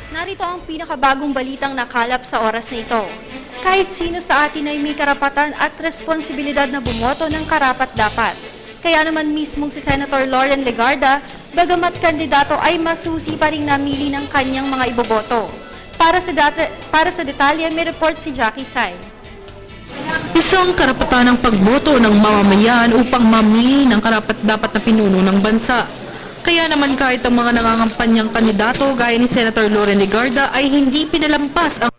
Narito ang pinakabagong balitang nakalap sa oras na ito. Kahit sino sa atin ay may karapatan at responsibilidad na bumoto ng karapat-dapat. Kaya naman mismong si Senator Loren Legarda, bagamat kandidato ay masusi pa ring namili ng kanyang mga iboboto. Para sa detalye, may report si Jackie Sai. Isang karapatan ng pagboto ng mamamayan upang mamili ng karapat-dapat na pinuno ng bansa. Kaya naman kahit ang mga nangangampanyang kandidato gaya ni Senator Loren Legarda ay hindi pinalampas ang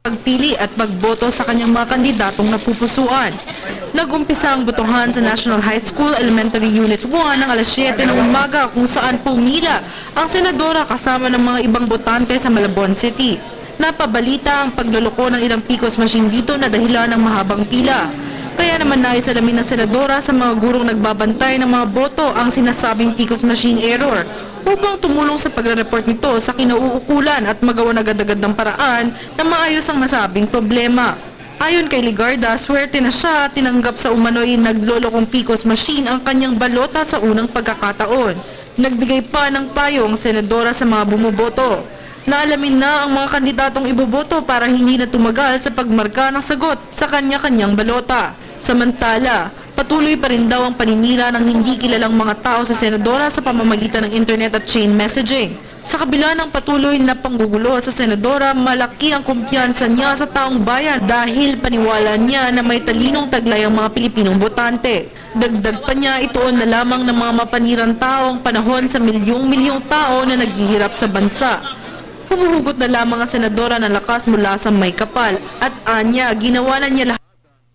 pagpili at pagboto sa kanyang mga kandidatong napupusuan. Nag-umpisa ang botohan sa National High School Elementary Unit 1 ng alas 7 ng umaga kung saan pumila ang senadora kasama ng mga ibang botante sa Malabon City. Napabalita ang pagloloko ng ilang PCOS machine dito na dahilan ng mahabang pila. Kaya naman naisalamin ng senadora sa mga gurong nagbabantay ng mga boto ang sinasabing PCOS machine error upang tumulong sa pagre-report nito sa kinauukulan at magawa agad-agad ng paraan na maayos ang nasabing problema. Ayon kay Legarda, swerte na siya tinanggap sa umano'y naglolokong PCOS machine ang kanyang balota sa unang pagkakataon. Nagbigay pa ng payo ang senadora sa mga bumoboto. Naalamin na ang mga kandidatong iboboto para hindi na tumagal sa pagmarka ng sagot sa kanya-kanyang balota. Samantala, patuloy pa rin daw ang paninira ng hindi kilalang mga tao sa senadora sa pamamagitan ng internet at chain messaging. Sa kabila ng patuloy na panggugulo sa senadora, malaki ang kumpiyansa niya sa taong bayan dahil paniwala niya na may talinong taglay ang mga Pilipinong botante. Dagdag pa niya, itoon na lamang ng mga mapanirang tao ang panahon sa milyong-milyong tao na naghihirap sa bansa. Humuhugot na lamang ang senadora ng lakas mula sa may kapal at anya, ginawa na niya lahat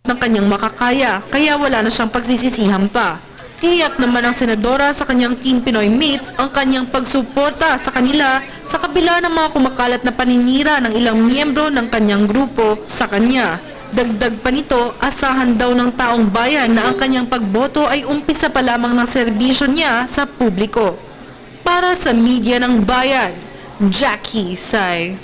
ng kanyang makakaya, kaya wala na siyang pagsisisihan pa. Tiniyak naman ng senadora sa kanyang Team Pinoy mates ang kanyang pagsuporta sa kanila sa kabila ng mga kumakalat na paninira ng ilang miyembro ng kanyang grupo sa kanya. Dagdag pa nito, asahan daw ng taong bayan na ang kanyang pagboto ay umpisa pa lamang ng serbisyo niya sa publiko. Para sa media ng bayan, Jackie Sai.